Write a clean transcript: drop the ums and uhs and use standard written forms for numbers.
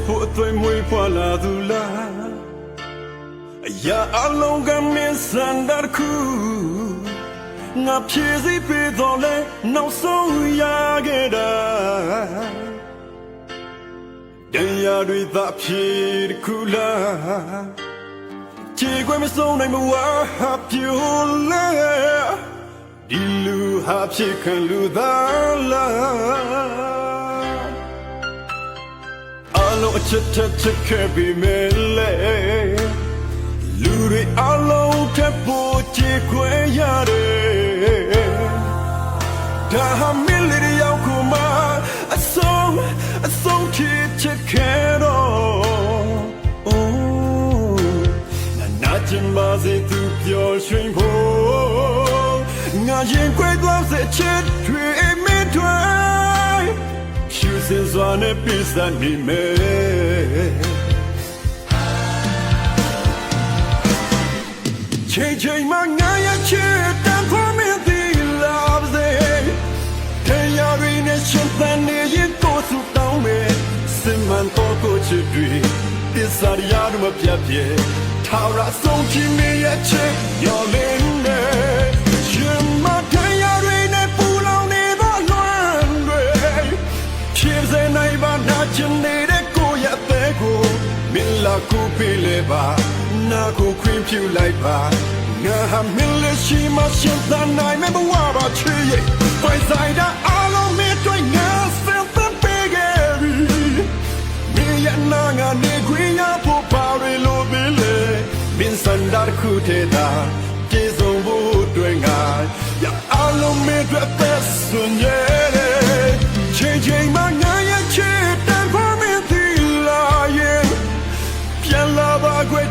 ဖို့အသွေးမွေးဖွာလာသူလားအရာအလုံးကမင်းစံတခုငါဖြည့်စည်းပေးတော်လဲနောက်ဆုံးရခဲ့တာတရားတွေသာဖြည့်တခုလားခြေခွေမဆုံးနိုင်မဝါပြိုလဲဒီလူဟာဖြစ်ခံလူသားလားအလုံးအချက်ချက်ခဲ့ပြီးမယ်လေလူတွေအလုံးထပ်ဖို့ခြေခွေရတယ်ဒါဟာမင်းလေးရောက်ခုမှအဆုံးချစ်ခဲ့တော့အိုးနာကျင်ပါစေသူပြောရွှင်ဖို့ငါရင်ခွဲသွားစေချစ်တွေမင်းတွေဖြူစင်စွာနဲ့ပြစနေမယ်ချိန်မှငါရဲ့ချစ်တန်ဖို့မင်းဒီလာစေတရားရင်းနဲ့ရှင်သန်နေရင်ကိုစုတောင်းမယ်စင်မှန်တော့ကိုချစ်တွေတစ္ဆာရရမပြတ်ပြေထာဝရဆုံးချင်နေရဲ့ချစ်ရောလင်းနေရှင်မတရားရင်းနဲ့ပူလောင်နေသောလွမ်းတွေဖြစ်စေနိုင်ပါနာချင်နေတဲ့ကိုရဲ့အသေးကိုမင်းလာကိုပေးလေပါနာကိုခွင့်ပြုလိုက်ပါငါဟာမင်းလေးရှိမှရှင်သန်နိုင်မယ်ဘဝပါချစ်ရဲ့ပိုင်ဆိုင်တာအလုံးမင်းတွေငါစင်သပေးခဲ့ပြီမင်းရဲ့နာငါနေခွင့်ရဖို့ပါရလို့ပဲလေမင်းစံတာခုတဲ့တာကျေဆုံးဖို့အတွက်ငါရအလုံးမင်းတွေသက်စွန်ရဲ့ချိန်မှငါရဲ့ချစ်တန်ဖို့မင်းဒီလာရဲ့ပြန်လာပါခွေ